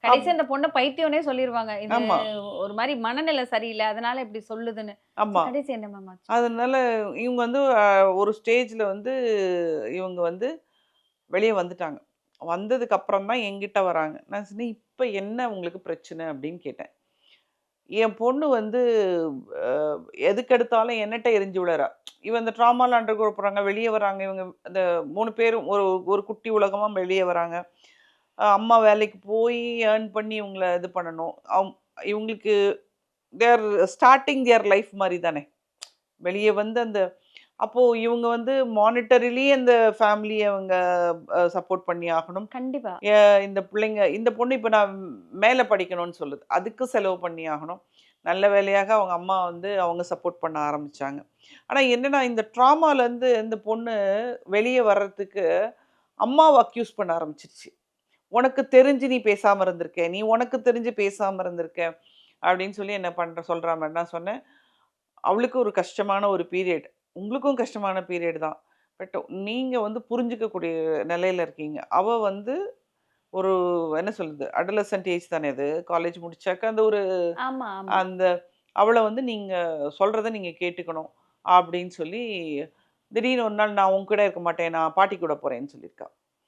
கடைசியா அந்த பொண்ண பைத்தியம்னே சொல்லிருவாங்க. இது ஆமா, ஒரு மாரி மனநிலை சரியில்ல. அதனால இப்படி சொல்லுதுன்னு. ஆமா. கடைசி என்ன மேம் ஆச்சு? அதனால இவங்க வந்து ஒரு ஸ்டேஜ்ல வந்து இவங்க வந்து வெளிய வந்துட்டாங்க. வந்ததுக்கு அப்புறம் தான் என்கிட்ட வராங்க. நான் சொன்னேன், "இப்ப என்ன உங்களுக்கு பிரச்சனை?" அப்படின்னு கேட்டேன். என் பொண்ணு வந்து அ எதுக்கெடுத்தாலும் என்னட்ட எரிஞ்சு விழறா. இவ இந்த ட்ராமாலாம் அண்டர்கோ போறாங்க. வெளிய வராங்க. இவங்க அந்த 3 பேரும் ஒரு ஒரு குட்டி உலகமா வெளிய வராங்க. அம்மா வேலைக்கு போய் ஏர்ன் பண்ணி இவங்கள இது பண்ணணும். இவங்களுக்கு they are starting their life மாரி தானே. வெளிய வந்து அந்த அப்போ இவங்க வந்து மானிட்டரிலி அந்த ஃபேமிலிய அவங்க சப்போர்ட் பண்ணி ஆகணும். கண்டிப்பா. எ இந்த பிள்ளைங்க இந்த பொண்ணு இப்ப நான் மேல படிக்கணும்னு சொல்லுது. அதுக்கு செலவு பண்ணி ஆகணும். நல்ல வேளையாக அவங்க அம்மா வந்து அவங்க சப்போர்ட் பண்ண ஆரம்பிச்சாங்க. ஆனா என்னன்னா, இந்த ட்ராமாலருந்து இந்த பொண்ணு வெளிய வர்றதுக்கு அம்மாவ அக்யூஸ் பண்ண ஆரம்பிச்சுருச்சு. "உனக்கு தெரிஞ்சு நீ பேசாம இருந்திருக்க. நீ உனக்கு தெரிஞ்சு பேசாம இருந்திருக்க." அப்படின்னு சொல்லி என்ன சொல்றா மாரி. நான் சொன்னேன், "அவளுக்கு ஒரு கஷ்டமான ஒரு பீரியட். உங்களுக்கும் கஷ்டமான பீரியட் தான். பட் நீங்க வந்து புரிஞ்சுக்கக்கூடிய நிலையில இருக்கீங்க. அவ வந்து ஒரு என்ன சொல்றது? அடாலசென்ட் ஏஜ் தானே அது. காலேஜ் முடிச்சாக்க அந்த ஒரு ஆமா, ஆமா. அந்த அவள வந்து நீங்க சொல்றத நீங்க கேட்டுக்கணும்." அப்படின்னு சொல்லி, திடீர்னு ஒரு நாள் நான் உன் கூட இருக்க மாட்டேன். நான் பாட்டி கூட போறேன்னு சொல்லியிருக்கா.